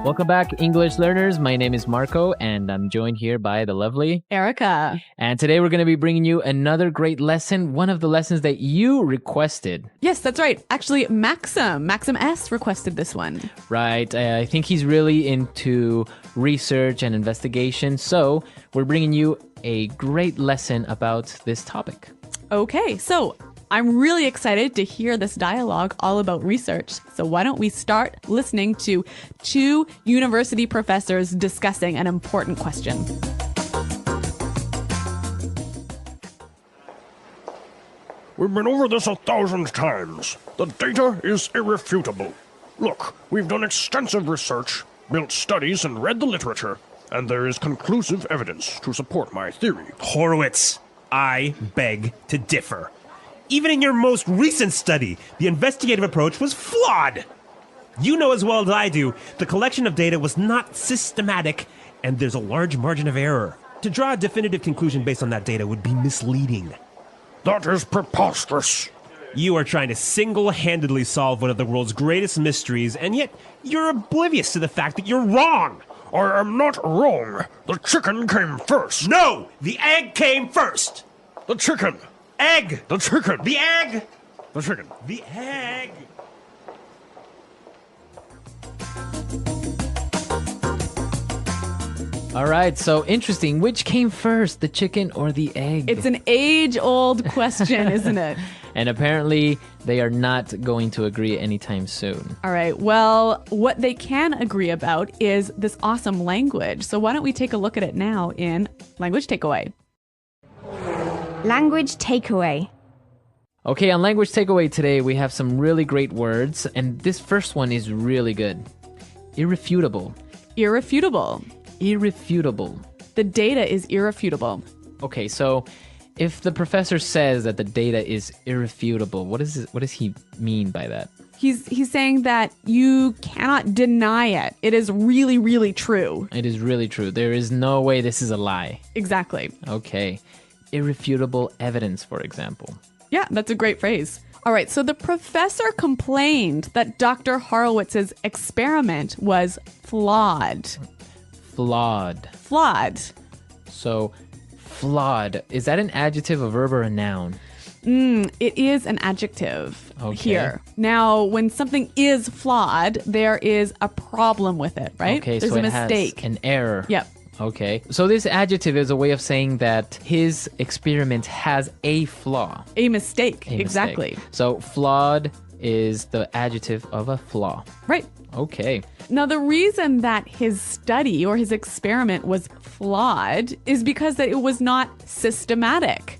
Welcome back, English learners. My name is Marco, and I'm joined here by the lovely Erica. And today we're going to be bringing you another great lesson, one of the lessons that you requested. Yes, that's right. Actually, Maxim S requested this one. Right. I think he's really into research and investigation, so we're bringing you a great lesson about this topic. Okay, so I'm really excited to hear this dialogue all about research. So why don't we start listening to two university professors discussing an important question. We've been over this 1,000 times. The data is irrefutable. Look, we've done extensive research, built studies, and read the literature, and there is conclusive evidence to support my theory. Horowitz, I beg to differ. Even in your most recent study, the investigative approach was flawed. You know as well as I do, the collection of data was not systematic, and there's a large margin of error. To draw a definitive conclusion based on that data would be misleading. That is preposterous. You are trying to single-handedly solve one of the world's greatest mysteries, and yet you're oblivious to the fact that you're wrong. I am not wrong. The chicken came first. No! The egg came first! The chicken. Egg! The chicken. The egg! The chicken. The egg! All right, so interesting. Which came first, the chicken or the egg? It's an age-old question, isn't it? And apparently, they are not going to agree anytime soon. All right, well, what they can agree about is this awesome language. So why don't we take a look at it now in Language Takeaway. Language takeaway. Okay, on Language Takeaway today, we have some really great words, and this first one is really good. Irrefutable. Irrefutable. Irrefutable. The data is irrefutable. Okay, so if the professor says that the data is irrefutable, what does he mean by that? He's saying that you cannot deny it. It is really, really true. It is really true. There is no way this is a lie. Exactly. Okay. Irrefutable evidence, for example. Yeah, that's a great phrase. All right, so the professor complained that Dr. Horowitz's experiment was flawed. Flawed. Flawed. So, flawed. Is that an adjective, a verb, or a noun? It is an adjective here. Now, when something is flawed, there is a problem with it, right? Okay, There's so a it mistake. has an error. Yep. Okay. So this adjective is a way of saying that his experiment has a flaw. A mistake. A Exactly. mistake. So flawed is the adjective of a flaw. Right. Okay. Now, the reason that his study or his experiment was flawed is because that it was not systematic.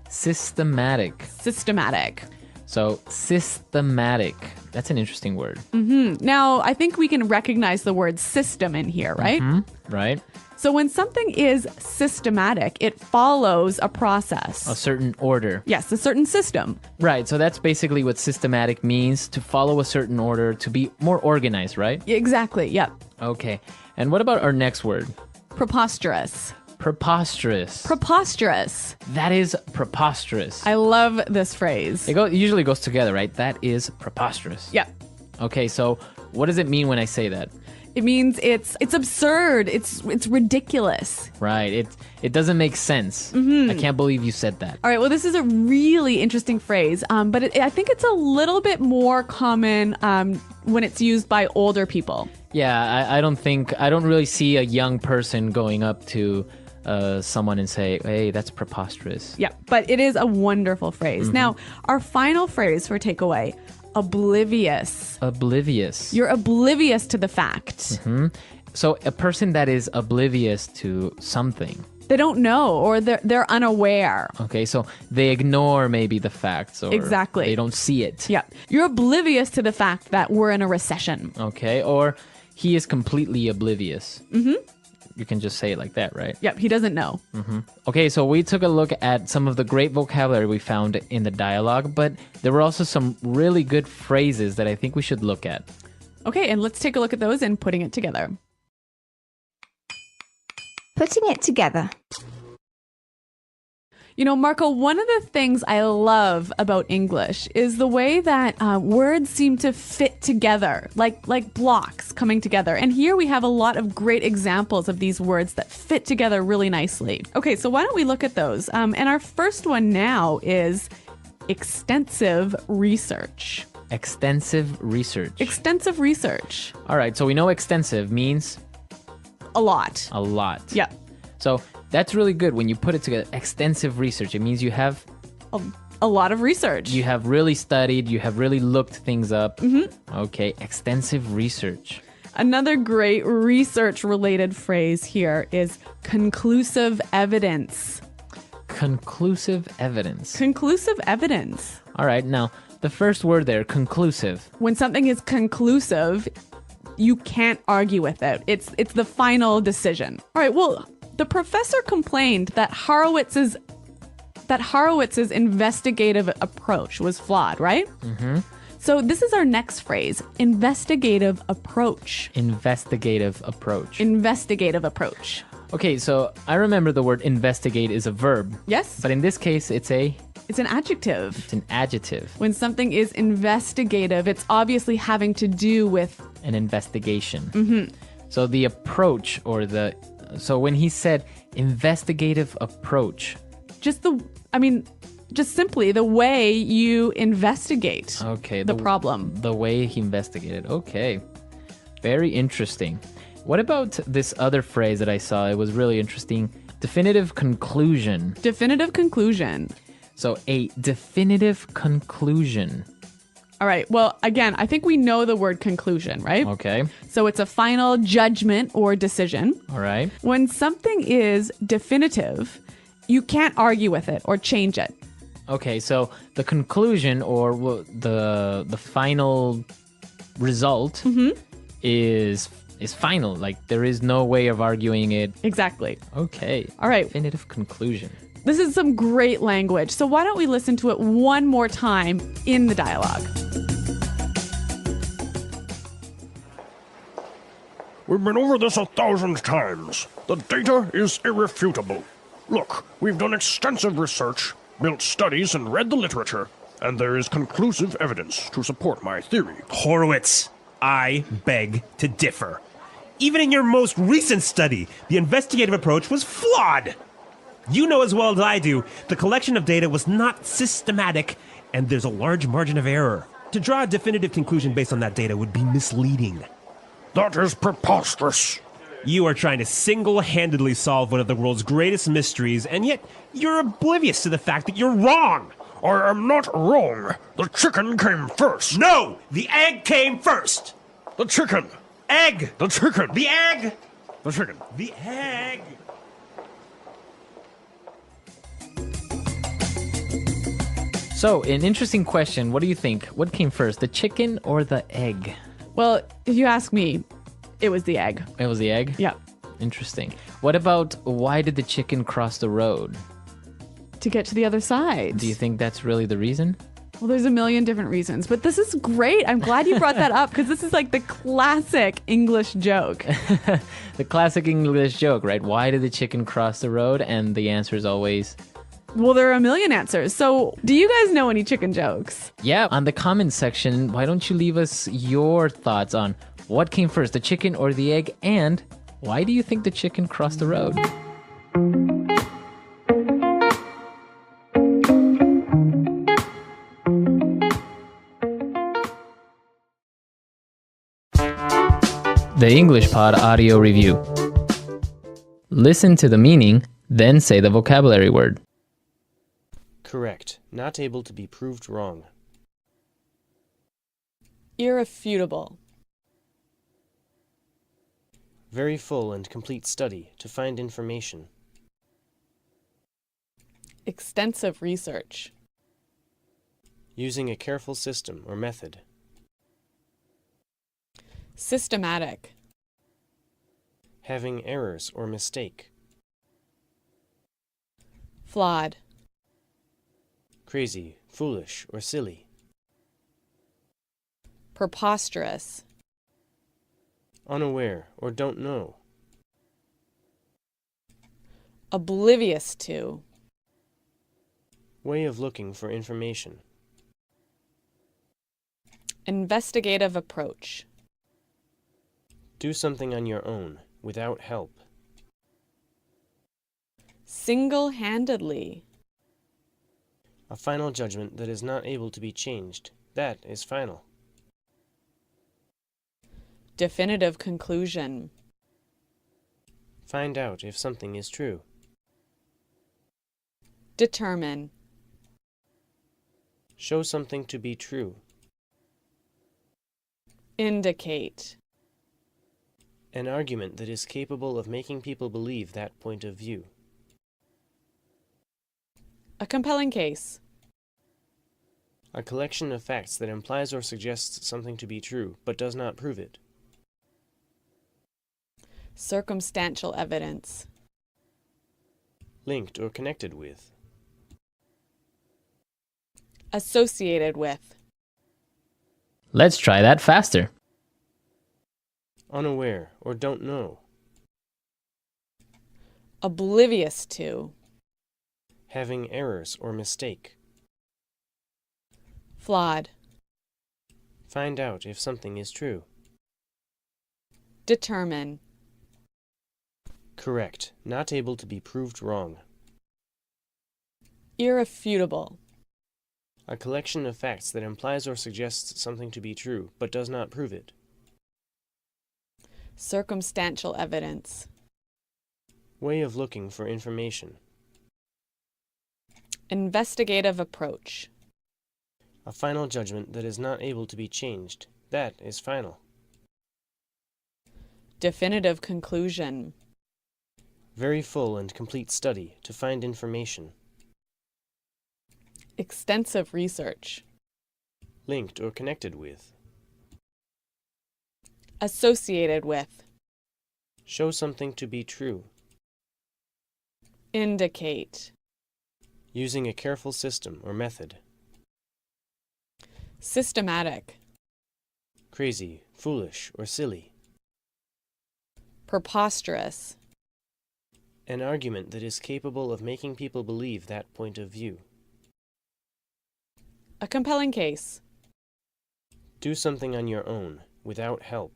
Systematic. Systematic. So systematic. That's an interesting word. Now, I think we can recognize the word system in here, right? Right? So when something is systematic, it follows a process. A certain order. Yes, a certain system. Right. So that's basically what systematic means, to follow a certain order, to be more organized, right? Exactly, yep. Okay. And what about our next word? Preposterous. Preposterous. Preposterous. That is preposterous. I love this phrase. It usually goes together, right? That is preposterous. Yep. Okay, so what does it mean when I say that? It means it's absurd. It's ridiculous. Right. It doesn't make sense. I can't believe you said that. All right, well, this is a really interesting phrase, but I think it's a little bit more common when it's used by older people. Yeah, I don't really see a young person going up to someone and say, hey, that's preposterous. Yeah, but it is a wonderful phrase. Now, our final phrase for takeaway, oblivious. Oblivious. You're oblivious to the fact. So a person that is oblivious to something. They don't know, or they're unaware. Okay, so they ignore maybe the facts, or Exactly. they don't see it. Yeah, you're oblivious to the fact that we're in a recession. Okay, or he is completely oblivious. You can just say it like that, right? Yep, he doesn't know. Okay, so we took a look at some of the great vocabulary we found in the dialogue, but there were also some really good phrases that I think we should look at. Okay, and let's take a look at those and putting it together. Putting it together. You know, Marco, one of the things I love about English is the way that words seem to fit together, like blocks coming together. And here we have a lot of great examples of these words that fit together really nicely. Okay, so why don't we look at those? And our first one now is extensive research. Extensive research. Extensive research. All right, so we know extensive means A lot. a lot. Yeah. So that's really good when you put it together. Extensive research. It means you have A lot of research. you have really studied, you have really looked things up. Mm-hmm. Okay, extensive research. Another great research-related phrase here is conclusive evidence. Conclusive evidence. Conclusive evidence. All right, now the first word there, conclusive. When something is conclusive, you can't argue with it. It's the final decision. All right, well, the professor complained that Horowitz's investigative approach was flawed, right? Mm-hmm. So this is our next phrase, investigative approach. Investigative approach. Investigative approach. Okay, so I remember the word investigate is a verb. Yes? But in this case, it's an adjective. adjective. When something is investigative, it's obviously having to do with An investigation. Mm-hmm. So the approach so when he said investigative approach. just simply the way you investigate Okay. the problem. The way he investigated. Okay. Very interesting. What about this other phrase that I saw? It was really interesting. Definitive conclusion. Definitive conclusion. So a definitive conclusion. All right. Well, again, I think we know the word conclusion, right? Okay. So it's a final judgment or decision. All right. When something is definitive, you can't argue with it or change it. Okay, so the conclusion or the final result is final. Like there is no way of arguing it. Exactly. Okay. All right. Definitive conclusion. This is some great language. So why don't we listen to it one more time in the dialogue? We've been over this 1,000 times. The data is irrefutable. Look, we've done extensive research, built studies, and read the literature, and there is conclusive evidence to support my theory. Horowitz, I beg to differ. Even in your most recent study, the investigative approach was flawed. You know as well as I do, the collection of data was not systematic, and there's a large margin of error. To draw a definitive conclusion based on that data would be misleading. That is preposterous. You are trying to single-handedly solve one of the world's greatest mysteries, and yet you're oblivious to the fact that you're wrong. I am not wrong. The chicken came first. No! The egg came first! The chicken. Egg! The chicken. The egg! The chicken. The egg! So, an interesting question. What do you think? What came first, the chicken or the egg? Well, if you ask me, it was the egg. It was the egg? Yeah. Interesting. What about why did the chicken cross the road? To get to the other side. Do you think that's really the reason? Well, there's a million different reasons, but this is great. I'm glad you brought that up because this is like the classic English joke. The classic English joke, right? Why did the chicken cross the road? And the answer is always... Well, there are a million answers. So do you guys know any chicken jokes? Yeah, on the comments section, why don't you leave us your thoughts on what came first, the chicken or the egg? And why do you think the chicken crossed the road? The English Pod Audio Review. Listen to the meaning, then say the vocabulary word. Correct. Not able to be proved wrong. Irrefutable. Very full and complete study to find information. Extensive research. Using a careful system or method. Systematic. Having errors or mistake. Flawed. Crazy, foolish, or silly. Preposterous. Unaware or don't know. Oblivious to. Way of looking for information. Investigative approach. Do something on your own, without help. Single-handedly. A final judgment that is not able to be changed. That is final. Definitive conclusion. Find out if something is true. Determine. Show something to be true. Indicate. An argument that is capable of making people believe that point of view. A compelling case. A collection of facts that implies or suggests something to be true, but does not prove it. Circumstantial evidence. Linked or connected with. Associated with. Let's try that faster. Unaware or don't know. Oblivious to. Having errors or mistake. Flawed. Find out if something is true. Determine. Correct. Not able to be proved wrong. Irrefutable. A collection of facts that implies or suggests something to be true, but does not prove it. Circumstantial evidence. Way of looking for information. Investigative approach. A final judgment that is not able to be changed. That is final. Definitive conclusion. Very full and complete study to find information. Extensive research. Linked or connected with. Associated with. Show something to be true. Indicate. Using a careful system or method. Systematic. Crazy, foolish, or silly. Preposterous. An argument that is capable of making people believe that point of view. A compelling case. Do something on your own, without help.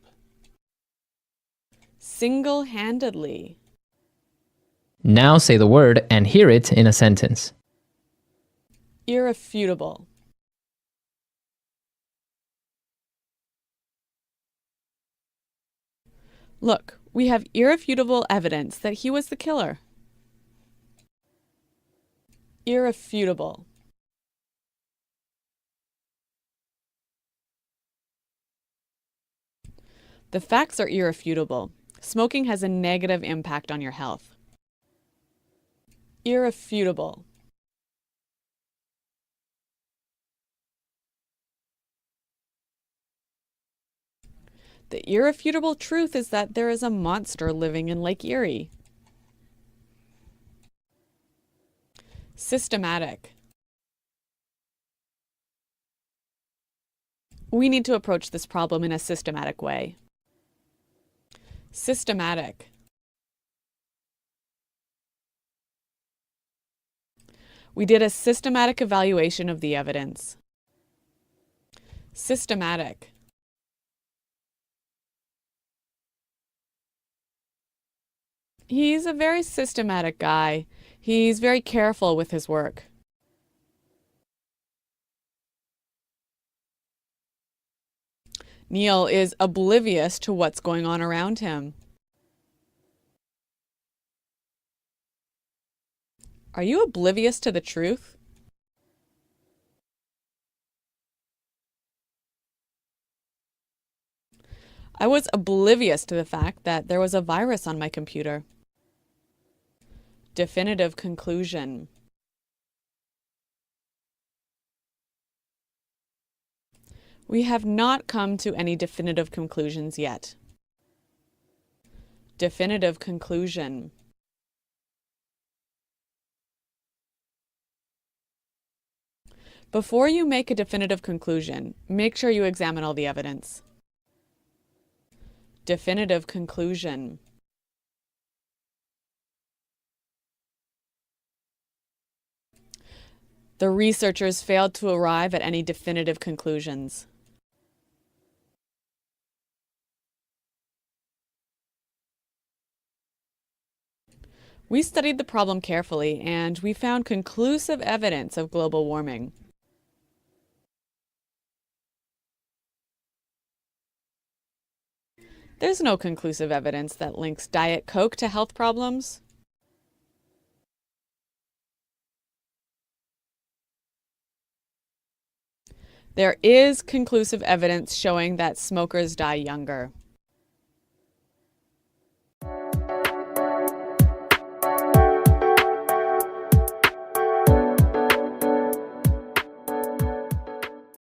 Single-handedly. Now say the word and hear it in a sentence. Irrefutable. Look, we have irrefutable evidence that he was the killer. Irrefutable. The facts are irrefutable. Smoking has a negative impact on your health. Irrefutable. The irrefutable truth is that there is a monster living in Lake Erie. Systematic. We need to approach this problem in a systematic way. Systematic. We did a systematic evaluation of the evidence. Systematic. He's a very systematic guy. He's very careful with his work. Neil is oblivious to what's going on around him. Are you oblivious to the truth? I was oblivious to the fact that there was a virus on my computer. Definitive conclusion. We have not come to any definitive conclusions yet. Definitive conclusion. Before you make a definitive conclusion, make sure you examine all the evidence. Definitive conclusion. The researchers failed to arrive at any definitive conclusions. We studied the problem carefully, and we found conclusive evidence of global warming. There's no conclusive evidence that links Diet Coke to health problems. There is conclusive evidence showing that smokers die younger.